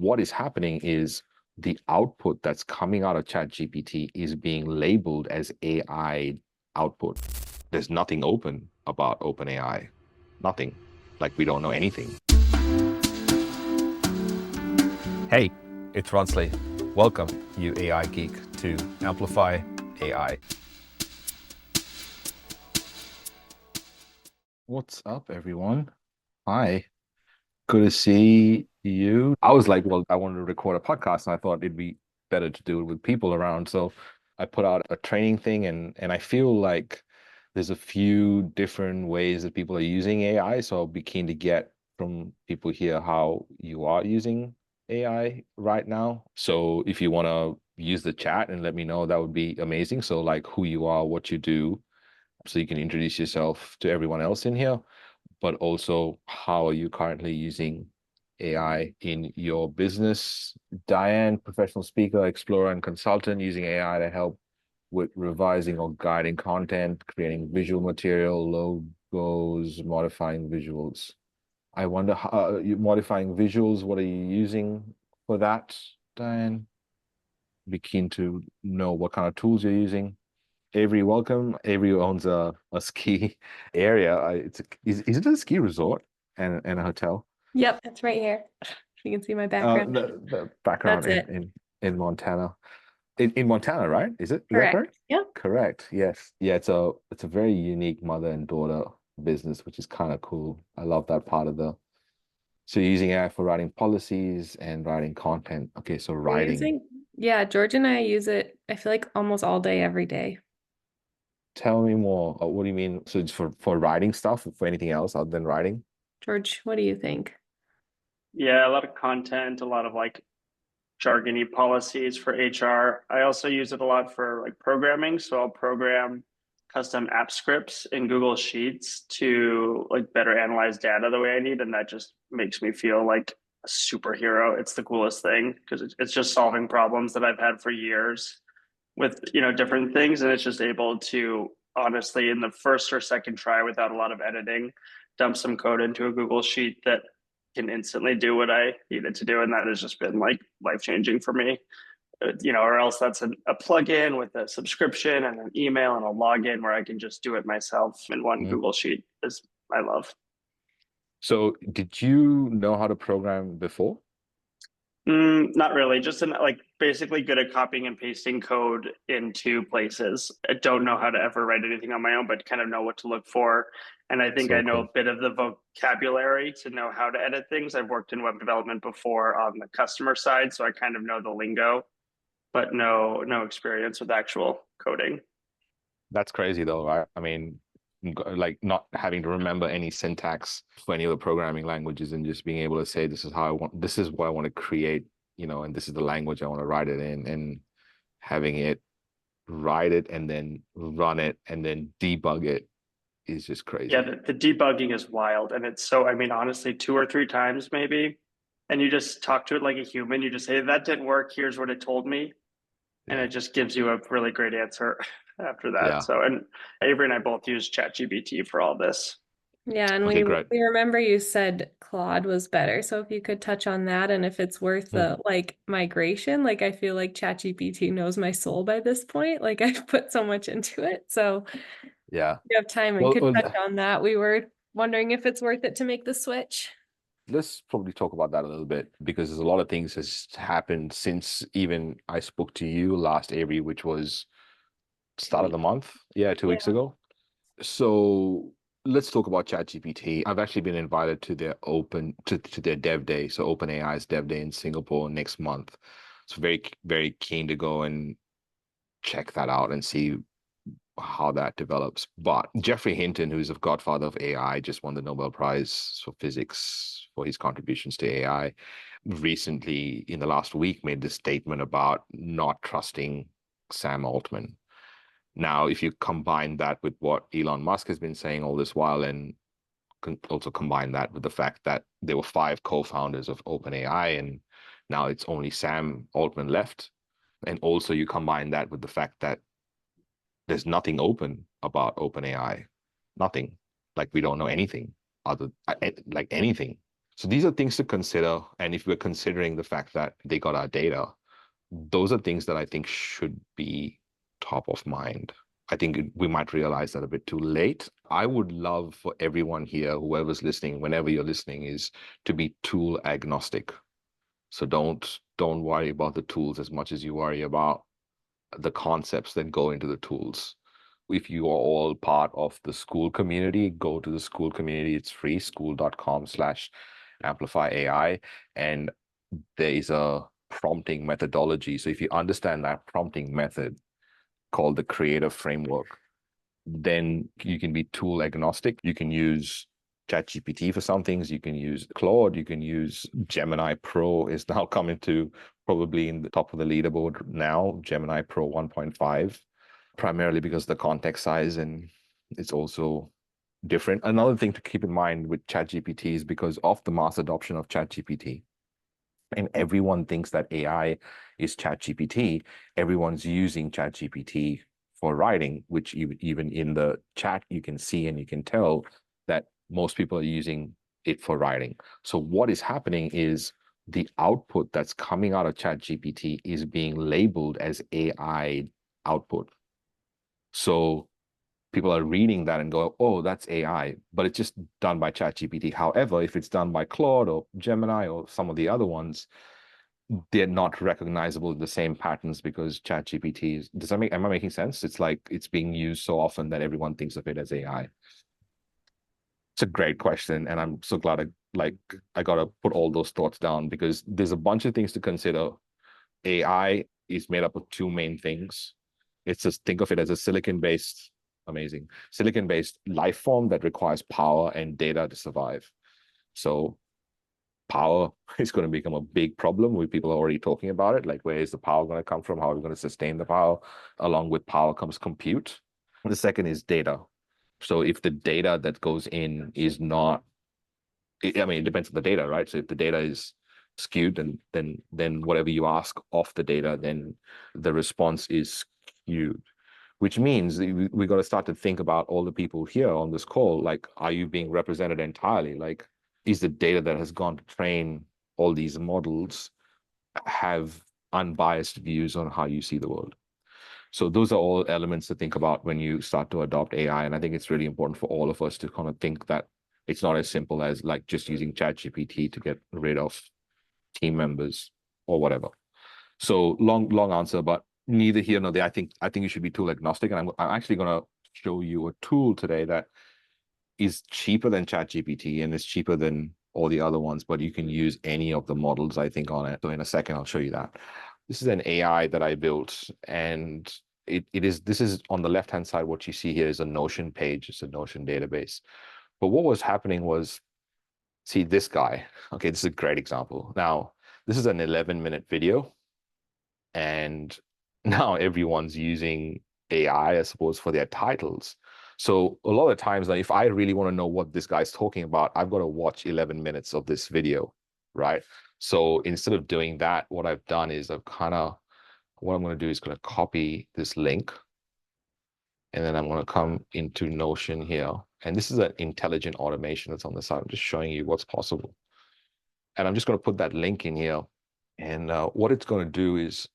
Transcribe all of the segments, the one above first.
What is happening is the output that's coming out of ChatGPT is being labeled as AI output. There's nothing open about OpenAI. Nothing. Like we don't know anything. Hey, it's Ronsley. Welcome, you AI geek, to Amplify AI. What's up, everyone? Hi. Good to see you. I was like, well, I wanted to record a podcast and I thought it'd be better to do it with people around. So I put out a training thing and I feel like there's a few different ways that people are using AI. So I'll be keen to get from people here how you are using AI right now. So if you want to use the chat and let me know, that would be amazing. So like who you are, what you do, so you can introduce yourself to everyone else in here, but also how are you currently using AI in your business? Diane, professional speaker, explorer, and consultant, using AI to help with revising or guiding content, creating visual material, logos, modifying visuals. I wonder how you modifying visuals. What are you using for that, Diane? Be keen to know what kind of tools you're using. Avery, welcome. Avery owns a ski area. Is it a ski resort and a hotel? Yep, that's right here. You can see my background. The background That's it. in Montana. In Montana, right? Is that Correct. correct? Yep. Correct. Yes. Yeah, it's a very unique mother and daughter business, which is kind of cool. I love that part of the so you're using AI for writing policies and writing content. Okay, so writing. Yeah, George and I use it, I feel like almost all day, every day. Tell me more. What do you mean? So it's for writing stuff, for anything else other than writing? George, what do you think? Yeah, a lot of content, a lot of like jargony policies for HR. I also use it a lot for like programming. So I'll program custom app scripts in Google Sheets to like better analyze data the way I need. And that just makes me feel like a superhero. It's the coolest thing because it's just solving problems that I've had for years with, different things. And it's just able to honestly, in the first or second try without a lot of editing, dump some code into a Google Sheet that can instantly do what I needed to do. And that has just been like life changing for me. Or else that's a plugin with a subscription and an email and a login where I can just do it myself in one Google Sheet is I love. So did you know how to program before? Not really, just like basically good at copying and pasting code into places. I don't know how to ever write anything on my own, but kind of know what to look for. And I think So I know cool. a bit of the vocabulary to know how to edit things. I've worked in web development before on the customer side, so I kind of know the lingo, but no experience with actual coding. That's crazy though, right? I mean, like not having to remember any syntax for any of the programming languages and just being able to say, this is how I want, this is what I want to create, and this is the language I want to write it in, and having it write it and then run it and then debug it is just crazy. Yeah, the debugging is wild. And it's so, I mean, honestly, two or three times maybe. And you just talk to it like a human. You just say, that didn't work. Here's what it told me. And it just gives you a really great answer after that. Yeah. So, and Avery and I both use ChatGPT for all this. Yeah, and Okay, we great. we remember you said Claude was better. So if you could touch on that and if it's worth the like migration, like I feel like ChatGPT knows my soul by this point. Like I've put so much into it. So Yeah. if you have time and could touch on that. We were wondering if it's worth it to make the switch. Let's probably talk about that a little bit because there's a lot of things that's happened since even I spoke to you last, Avery, which was start of the month. Yeah, 2 weeks ago. So let's talk about ChatGPT. I've actually been invited to their to their dev day. So OpenAI's dev day in Singapore next month. So very, very keen to go and check that out and see how that develops. But Geoffrey Hinton, who's the godfather of AI, just won the Nobel Prize for physics for his contributions to AI, recently in the last week made this statement about not trusting Sam Altman. Now, if you combine that with what Elon Musk has been saying all this while, and also combine that with the fact that there were 5 co-founders of OpenAI, and now it's only Sam Altman left, and also you combine that with the fact that there's nothing open about OpenAI, nothing. Like we don't know anything other like anything. So these are things to consider. And if we're considering the fact that they got our data, those are things that I think should be top of mind. I think we might realize that a bit too late. I would love for everyone here, whoever's listening, whenever you're listening, is to be tool agnostic. So don't worry about the tools as much as you worry about the concepts that go into the tools. If you are all part of the school community, go to the school community. It's free, school.com/amplify AI. And there is a prompting methodology. So if you understand that prompting method called the creative framework, then you can be tool agnostic. You can use ChatGPT for some things. You can use Claude. You can use Gemini Pro is now coming to probably in the top of the leaderboard now, Gemini Pro 1.5, primarily because the context size and it's also different. Another thing to keep in mind with ChatGPT is because of the mass adoption of ChatGPT, and everyone thinks that AI is ChatGPT, everyone's using ChatGPT for writing, which even in the chat, you can see and you can tell that most people are using it for writing. So what is happening is the output that's coming out of ChatGPT is being labeled as AI output. So people are reading that and go, oh, that's AI, but it's just done by ChatGPT. However, if it's done by Claude or Gemini or some of the other ones, they're not recognizable in the same patterns because ChatGPT is, am I making sense? It's like it's being used so often that everyone thinks of it as AI. It's a great question. And I'm so glad I got to put all those thoughts down because there's a bunch of things to consider. AI is made up of two main things. It's just think of it as a silicon-based, amazing, silicon-based life form that requires power and data to survive. So power is going to become a big problem. People are already talking about it. Like, where is the power going to come from? How are we going to sustain the power? Along with power comes compute. The second is data. So if the data that goes in is not, I mean, it depends on the data, right? So if the data is skewed, then whatever you ask of the data, then the response is skewed, which means we got to start to think about all the people here on this call. Like, are you being represented entirely? Like, is the data that has gone to train all these models have unbiased views on how you see the world? So those are all elements to think about when you start to adopt AI. And I think it's really important for all of us to kind of think that it's not as simple as like just using ChatGPT to get rid of team members or whatever. So long answer, but neither here nor there. I think you should be tool agnostic. And I'm actually going to show you a tool today that is cheaper than ChatGPT and is cheaper than all the other ones, but you can use any of the models, I think, on it. So in a second, I'll show you that. This is an AI that I built, and this is on the left-hand side. What you see here is a Notion page. It's a Notion database. But what was happening was, see this guy. Okay, this is a great example. Now, this is an 11-minute video, and now everyone's using AI, I suppose, for their titles. So a lot of times, like, if I really want to know what this guy's talking about, I've got to watch 11 minutes of this video, right? So instead of doing that, what I've done is what I'm going to do is going to copy this link, and then I'm going to come into Notion here. And this is an intelligent automation that's on the side. I'm just showing you what's possible. And I'm just going to put that link in here. And what it's going to do is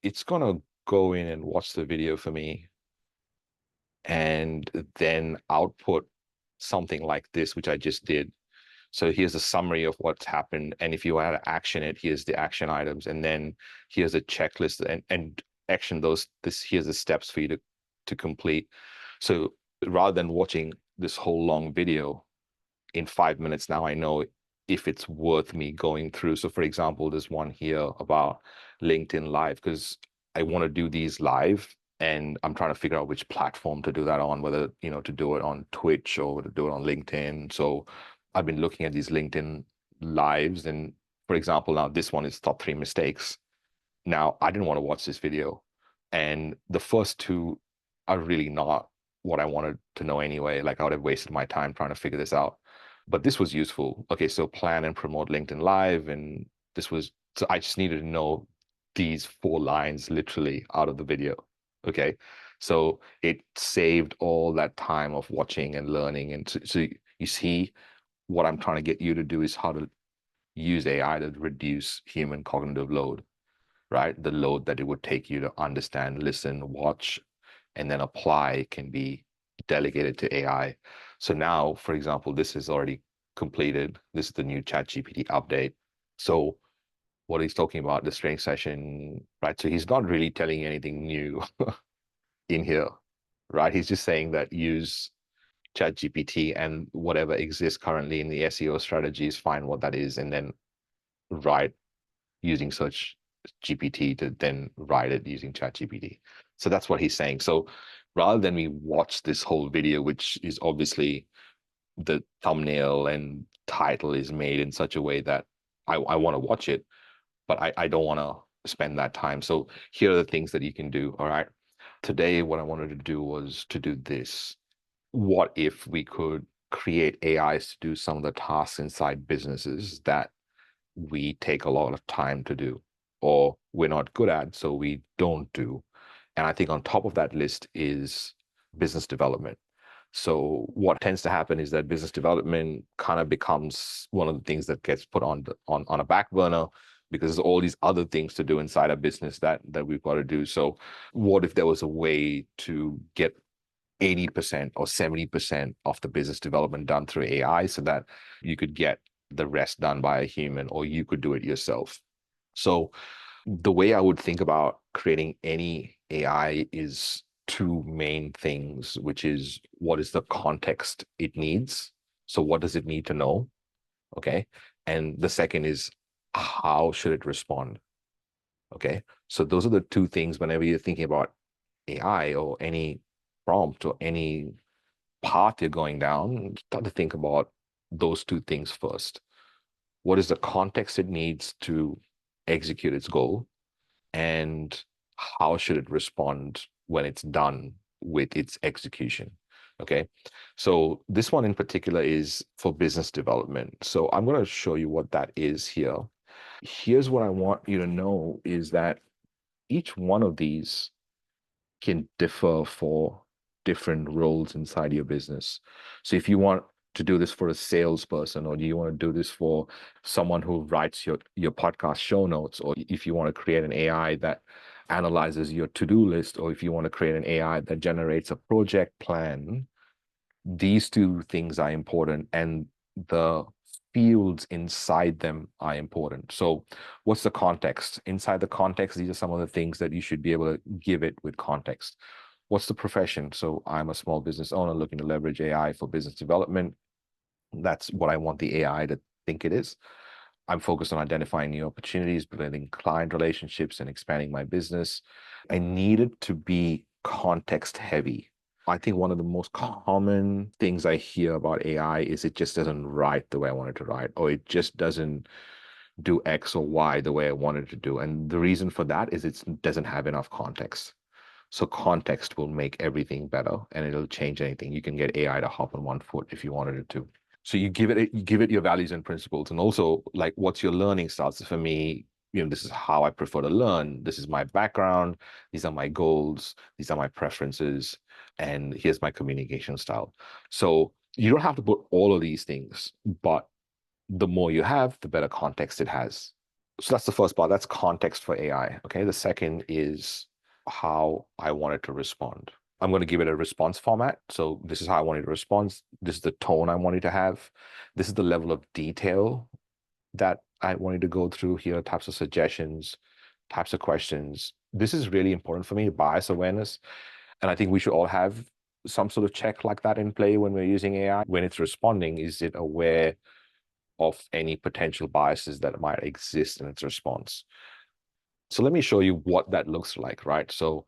it's going to go in and watch the video for me and then output something like this, which I just did. So here's a summary of what's happened. And if you want to action it, here's the action items. And then here's a checklist and action here's the steps for you to complete. So rather than watching this whole long video in 5 minutes, now I know if it's worth me going through. So for example, there's one here about LinkedIn Live, because I want to do these live and I'm trying to figure out which platform to do that on, whether, to do it on Twitch or to do it on LinkedIn. So I've been looking at these LinkedIn lives. And for example, now this one is top 3 mistakes. Now, I didn't want to watch this video. And the first two are really not what I wanted to know anyway. Like, I would have wasted my time trying to figure this out. But this was useful. Okay, so plan and promote LinkedIn Live. And so I just needed to know these 4 lines literally out of the video. Okay, so it saved all that time of watching and learning. And so you see, what I'm trying to get you to do is how to use AI to reduce human cognitive load, right? The load that it would take you to understand, listen, watch, and then apply can be delegated to AI. So now, for example, this is already completed. This is the new ChatGPT update. So what he's talking about, this training session, right? So he's not really telling you anything new in here, right? He's just saying that use ChatGPT and whatever exists currently in the SEO strategies, find what that is, and then write using search GPT to then write it using ChatGPT. So that's what he's saying. So rather than we watch this whole video, which is obviously the thumbnail and title is made in such a way that I want to watch it, but I don't want to spend that time. So here are the things that you can do. All right. Today, what I wanted to do was to do this. What if we could create AIs to do some of the tasks inside businesses that we take a lot of time to do, or we're not good at, so we don't do? And I think on top of that list is business development. So what tends to happen is that business development kind of becomes one of the things that gets put on on a back burner because there's all these other things to do inside a business that we've got to do. So what if there was a way to get 80% or 70% of the business development done through AI so that you could get the rest done by a human, or you could do it yourself? So the way I would think about creating any AI is two main things, which is what is the context it needs? So what does it need to know? Okay. And the second is how should it respond? Okay. So those are the two things whenever you're thinking about AI or any prompt or any path you're going down, start to think about those two things first. What is the context it needs to execute its goal? And how should it respond when it's done with its execution? Okay. So this one in particular is for business development. So I'm going to show you what that is here. Here's what I want you to know is that each one of these can differ for different roles inside your business. So if you want to do this for a salesperson, or do you want to do this for someone who writes your podcast show notes, or if you want to create an AI that analyzes your to-do list, or if you want to create an AI that generates a project plan, these two things are important, and the fields inside them are important. So what's the context? Inside the context, these are some of the things that you should be able to give it with context. What's the profession? So I'm a small business owner looking to leverage AI for business development. That's what I want the AI to think it is. I'm focused on identifying new opportunities, building client relationships, and expanding my business. I need it to be context heavy. I think one of the most common things I hear about AI is it just doesn't write the way I want it to write, or it just doesn't do X or Y the way I want it to do. And the reason for that is it doesn't have enough context. So context will make everything better, and it'll change anything. You can get AI to hop on one foot if you wanted it to. So you give it your values and principles, and also like what's your learning style. So for me, this is how I prefer to learn. This is my background. These are my goals. These are my preferences, and here's my communication style. So you don't have to put all of these things, but the more you have, the better context it has. So that's the first part. That's context for AI. Okay. The second is how I want it to respond. I'm going to give it a response format. So this is how I want it to respond. This is the tone I want it to have. This is the level of detail that I wanted to go through here, types of suggestions, types of questions. This is really important for me, bias awareness. And I think we should all have some sort of check like that in play when we're using AI. When it's responding, is it aware of any potential biases that might exist in its response? So let me show you what that looks like, right? So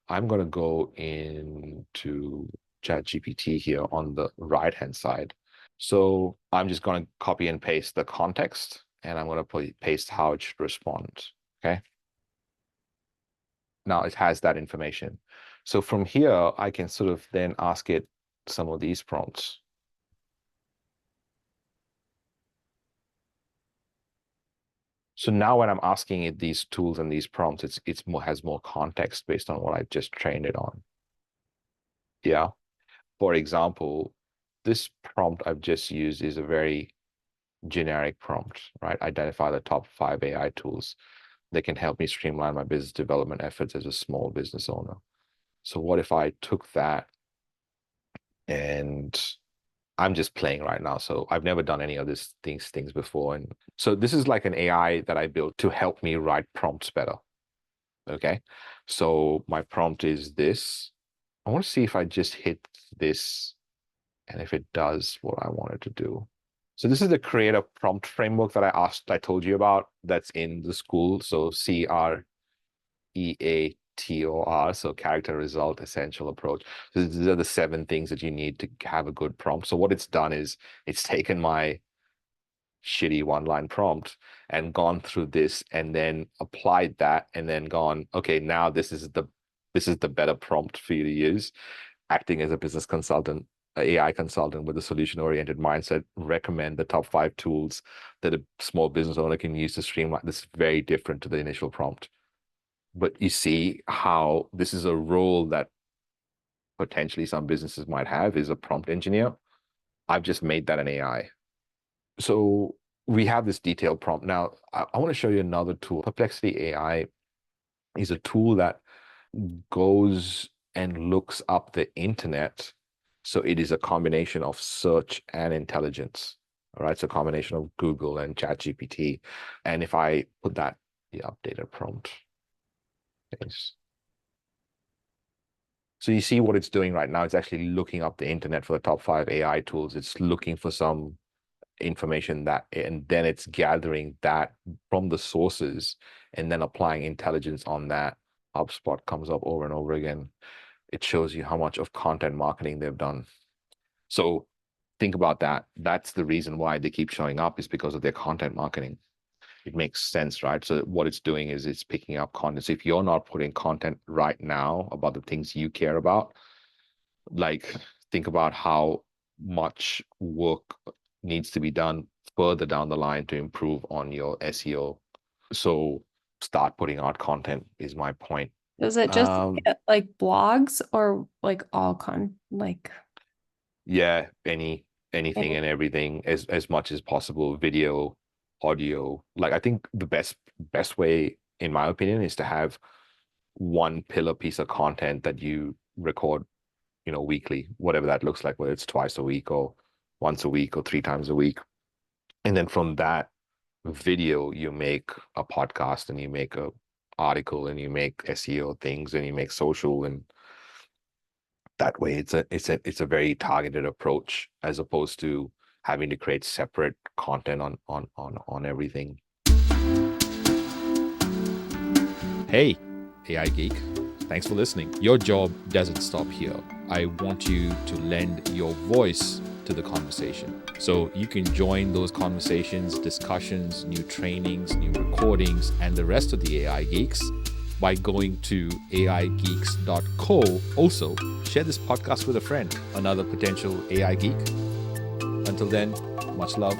I'm going to go into ChatGPT here on the right-hand side. So I'm just going to copy and paste the context, and I'm going to paste how it should respond, okay? Now it has that information. So from here, I can sort of then ask it some of these prompts. So now when I'm asking it these tools and these prompts, it's more has more context based on what I've just trained it on. Yeah. For example, this prompt I've just used is a very generic prompt, right? Identify the top 5 AI tools that can help me streamline my business development efforts as a small business owner. So what if I took that, and I'm just playing right now. So I've never done any of these things before. And so this is like an AI that I built to help me write prompts better. Okay. So my prompt is this. I want to see if I just hit this and if it does what I want it to do. So this is the creative prompt framework that I told you about that's in the school. So CREATOR, so character, result, essential, approach. So these are the 7 things that you need to have a good prompt. So what it's done is it's taken my shitty one-line prompt and gone through this and then applied that and then gone, okay, now this is the better prompt for you to use. Acting as a business consultant, AI consultant with a solution-oriented mindset, recommend the top 5 tools that a small business owner can use to streamline. This is very different to the initial prompt. But you see how this is a role that potentially some businesses might have, is a prompt engineer. I've just made that an AI. So we have this detailed prompt. Now, I want to show you another tool. Perplexity AI is a tool that goes and looks up the internet. So it is a combination of search and intelligence. All right. It's a combination of Google and ChatGPT. And if I put that, the updated prompt. Yes. So you see what it's doing right now. It's actually looking up the internet for the top 5 AI tools. It's looking for some information that, and then it's gathering that from the sources and then applying intelligence on that. HubSpot comes up over and over again. It shows you how much of content marketing they've done. So think about that. That's the reason why they keep showing up, is because of their content marketing. It makes sense, right? So what it's doing is it's picking up content. So if you're not putting content right now about the things you care about, like think about how much work needs to be done further down the line to improve on your SEO. So start putting out content is my point. Does it just get like blogs or like yeah, anything and everything, as much as possible, video, audio. Like I think the best way, in my opinion, is to have one pillar piece of content that you record, weekly, whatever that looks like, whether it's twice a week or once a week or 3 times a week. And then from that video, you make a podcast and you make a article and you make SEO things and you make social, and that way it's a very targeted approach as opposed to having to create separate content on everything. Hey, AI Geek. Thanks for listening. Your job doesn't stop here. I want you to lend your voice to the conversation. So you can join those conversations, discussions, new trainings, new recordings, and the rest of the AI Geeks by going to aigeeks.co. Also, share this podcast with a friend, another potential AI geek. Until then, much love.